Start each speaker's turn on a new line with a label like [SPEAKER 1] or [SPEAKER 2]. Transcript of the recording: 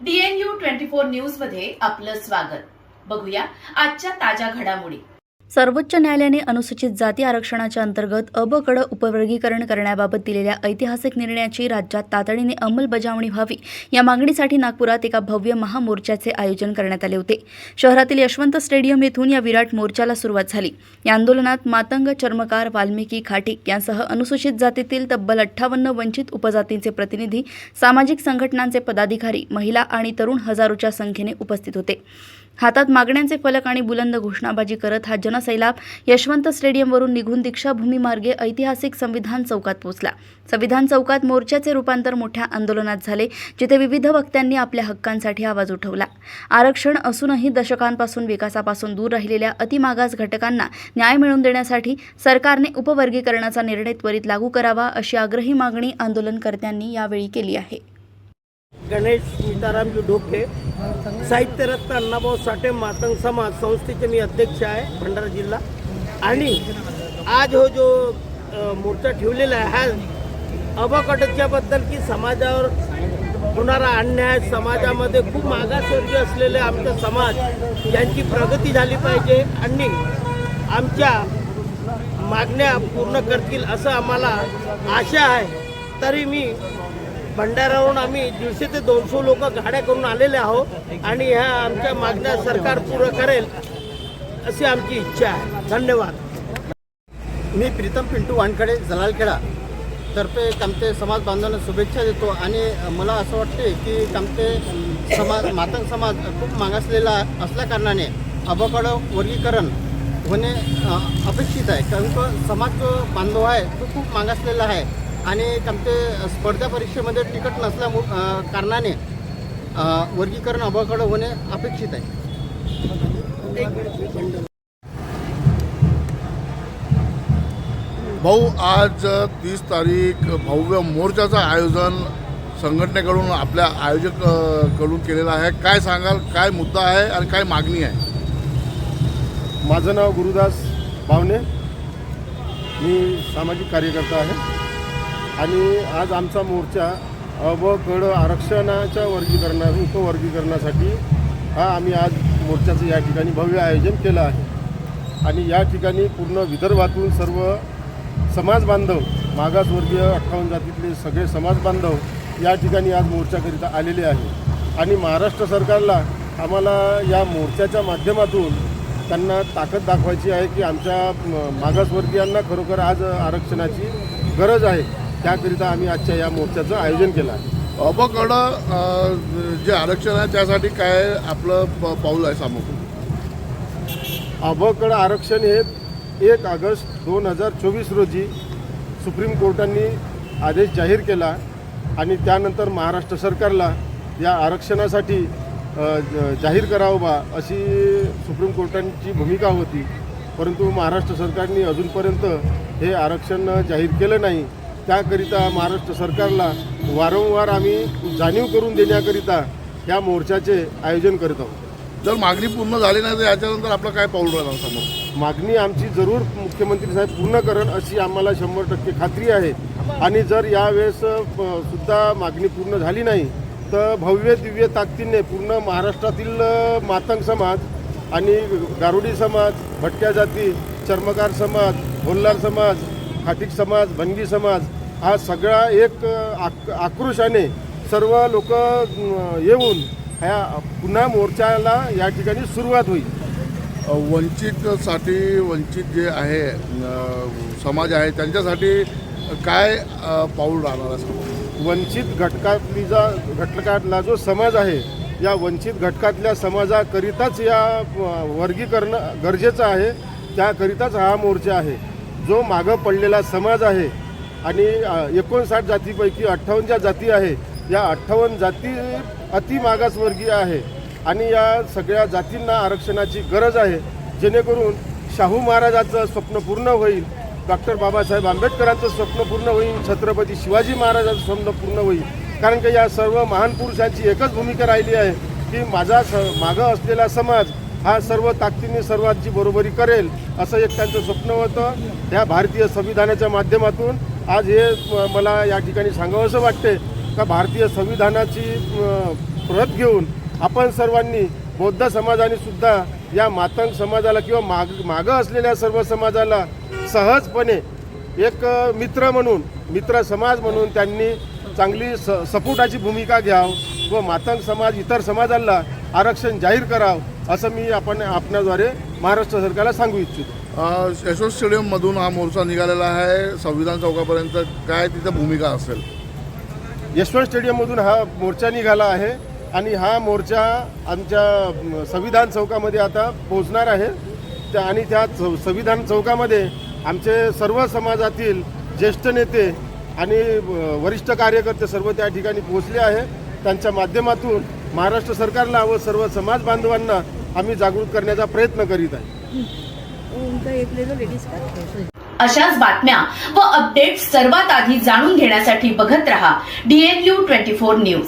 [SPEAKER 1] DNU 24 news मध्ये आपलं स्वागत। बघूया आजच्या ताज्या घडामोडी।
[SPEAKER 2] सर्वोच्च न्यायालयाने अनुसूचित जाती आरक्षणाच्या अंतर्गत अ ब कडे उपवर्गीकरण करण्याबाबत दिलेल्या ऐतिहासिक निर्णयाची राज्यात तातडीने अंमलबजावणी व्हावी या मागणीसाठी नागपुरात एका भव्य महामोर्चाचे आयोजन करण्यात आले होते। शहरातील यशवंत स्टेडियम येथून या विराट मोर्चाला सुरुवात झाली। या आंदोलनात मातंग, चर्मकार, वाल्मिकी, खाटीक यांसह अनुसूचित जातीतील तब्बल 58 वंचित उपजातींचे प्रतिनिधी, सामाजिक संघटनांचे पदाधिकारी, महिला आणि तरुण हजारोच्या संख्येने उपस्थित होते। हातात मागण्यांचे फलक आणि बुलंद घोषणाबाजी करत हा जनसैलाब यशवंत स्टेडियमवरून निघून दीक्षाभूमी मार्गे ऐतिहासिक संविधान चौकात पोहोचला। संविधान चौकात मोर्चाचे रूपांतर मोठ्या आंदोलनात झाले, जिथे विविध वक्त्यांनी आपल्या हक्कांसाठी आवाज उठवला। आरक्षण असूनही दशकांपासून विकासापासून दूर राहिलेल्या अतिमागास घटकांना न्याय मिळवून देण्यासाठी सरकारने उपवर्गीकरणाचा निर्णय त्वरित लागू करावा, अशी आग्रही मागणी आंदोलनकर्त्यांनी यावेळी केली आहे।
[SPEAKER 3] गणेश सीतारामजी ढोके, साहित्यरत्न अण्णाभाऊ साठे मातंग समाज संस्थेचे मी अध्यक्ष आहे भंडारा जिल्हा। आणि आज जो मोर्चा ठेवलेला आहे हा अबकटच्याबद्दल की समाजावर होणारा अन्याय, समाजामध्ये खूप मागासवर्गीय असलेले आमचा समाज यांची प्रगती झाली पाहिजे आणि आमच्या मागण्या पूर्ण करतील असं आम्हाला आशा आहे। तरी मी भंडाऱ्यावरून आम्ही 150 ते 200 लोक गाड्या करून आलेले आहोत आणि ह्या आमच्या मागण्या सरकार पूर्ण करेल अशी आमची इच्छा आहे। धन्यवाद।
[SPEAKER 4] मी प्रीतम पिंटू वानखडे जलालखेडा तर्फे कामते समाज बांधवांना शुभेच्छा देतो आणि मला असं वाटते की कामते समाज मातंग समाज खूप मागासलेला असल्याकारणाने अबकड वर्गीकरण होणे अपेक्षित आहे। कारण तो समाज जो बांधव आहे तो खूप मागासलेला आहे आणि कामते स्पर्धा परीक्षेमध्ये तिकीट नसल्या कारणाने वर्गीकरण अबकड होणे अपेक्षित आहे।
[SPEAKER 5] भाऊ, आज 30 तारीख भव्य मोर्चाचं आयोजन संघटनेकडून आपल्या आयोजक कडून केलेलं आहे। काय सांगाल, काय मुद्दा आहे आणि काय मागणी आहे?
[SPEAKER 6] माझं नाव गुरुदास बावणे, मी सामाजिक कार्यकर्ता आहे आणि आज आमचा मोर्चा अबकड आरक्षणाच्या उपवर्गीकरणासाठी हा आम्ही आज मोर्चाचं या ठिकाणी भव्य आयोजन केलं आहे। आणि या ठिकाणी पूर्ण विदर्भातून सर्व समाज बांधव, मागासवर्गीय 58 जातीतले सगळे समाज बांधव या ठिकाणी आज मोर्चाकरिता आलेले आहे। आणि महाराष्ट्र सरकारला आम्हाला या मोर्चाच्या माध्यमातून त्यांना ताकद दाखवायची आहे की आमच्या मागासवर्गीयांना खरोखर आज आरक्षणाची गरज आहे। त्याकरिता आम्ही आजच्या या मोर्चाचं आयोजन केलं आहे।
[SPEAKER 5] अबकड जे आरक्षण आहे त्यासाठी काय आपलं पाऊल आहे सामोरं?
[SPEAKER 6] अबकड आरक्षण हे 1 ऑगस्ट 2024 रोजी सुप्रीम कोर्टाने आदेश जाहीर केला आणि त्यानंतर महाराष्ट्र सरकारला या आरक्षणासाठी जाहीर करावं बा अशी सुप्रीम कोर्टाची भूमिका होती। परंतु महाराष्ट्र सरकारने अजूनपर्यंत हे आरक्षण जाहीर केलं नाही। त्याकरिता महाराष्ट्र सरकारला वारंवार आम्ही जाणीव करून देण्याकरिता या मोर्चाचे आयोजन करत आहोत।
[SPEAKER 5] जर मागणी पूर्ण झाली नाही तर याच्यानंतर आपलं काय पाऊल राहणार समोर?
[SPEAKER 6] मागणी आमची जरूर मुख्यमंत्री साहेब पूर्ण करण अशी आम्हाला 100% खात्री आहे। आणि जर यावेळेस सुद्धा मागणी पूर्ण झाली नाही तर भव्य दिव्य ताकदीने पूर्ण महाराष्ट्रातील मातंग समाज आणि गारुडी समाज, भटक्या जाती, चर्मकार समाज, भोल्लार समाज, खाटीक समाज, भंगी समाज हा सगळा एक आक्रोशाने सर्व लोक येऊन ह्या पुन्हा मोर्चाला या ठिकाणी सुरुवात होईल।
[SPEAKER 5] वंचित जे आहे समाज आहे त्यांच्यासाठी काय पाऊल राहणार असं?
[SPEAKER 6] वंचित घटकातला जो समाज आहे या वंचित घटकातल्या समाजाकरिताच या वर्गीकरण गरजेचं आहे। त्याकरिताच हा मोर्चा आहे। जो मागं पडलेला समाज आहे आणि 59 जातीपैकी 58 ज्या जाती आहे या 58 जाती अतिमागासवर्गीय आहे आणि या सगळ्या जातींना आरक्षणाची गरज आहे, जेणेकरून शाहू महाराजांचं स्वप्न पूर्ण होईल, डॉक्टर बाबासाहेब आंबेडकरांचं स्वप्न पूर्ण होईल, छत्रपती शिवाजी महाराजांचं स्वप्न पूर्ण होईल। कारण की या सर्व महान पुरुषांची एकच भूमिका राहिली आहे की माझा मागं असलेला समाज हा सर्व ताकदीने सर्वांची बरोबरी करेल असं एक त्यांचं स्वप्न होतं। या भारतीय संविधानाच्या माध्यमातून आज हे मला या ठिकाणी सांगावंसं वाटते का भारतीय संविधानाची प्रत घेऊन आपण सर्वांनी बौद्ध समाजाने सुद्धा या मातंग समाजाला किंवा मागं असलेल्या सर्व समाजाला सहजपणे एक मित्र म्हणून, मित्र समाज म्हणून त्यांनी चांगली सपोर्टाची भूमिका घ्यावं व मातंग समाज इतर समाजाला आरक्षण जाहीर करावं असं मी आपणाद्वारे महाराष्ट्र सरकारला सांगू इच्छितो.
[SPEAKER 5] यशवंत स्टेडियममधून हा मोर्चा निघालेला आहे संविधान चौकापर्यंत, काय तिथं भूमिका असेल?
[SPEAKER 6] यशवंत स्टेडियममधून हा मोर्चा निघाला आहे आणि हा मोर्चा आमच्या संविधान चौकामध्ये आता पोहोचणार आहे. आणि त्या संविधान चौकामध्ये आमचे सर्व समाजातील ज्येष्ठ नेते आणि वरिष्ठ कार्यकर्ते सर्व त्या ठिकाणी पोहोचले आहे. त्यांच्या माध्यमातून महाराष्ट्र सरकारला व सर्व समाज बांधवांना आम्ही जागृत करण्याचा प्रयत्न करीत आहे.
[SPEAKER 1] अशाच बातम्या व अपडेट्स सर्वात आधी जाणून घेण्यासाठी बघत रहा DNU 24 न्यूज.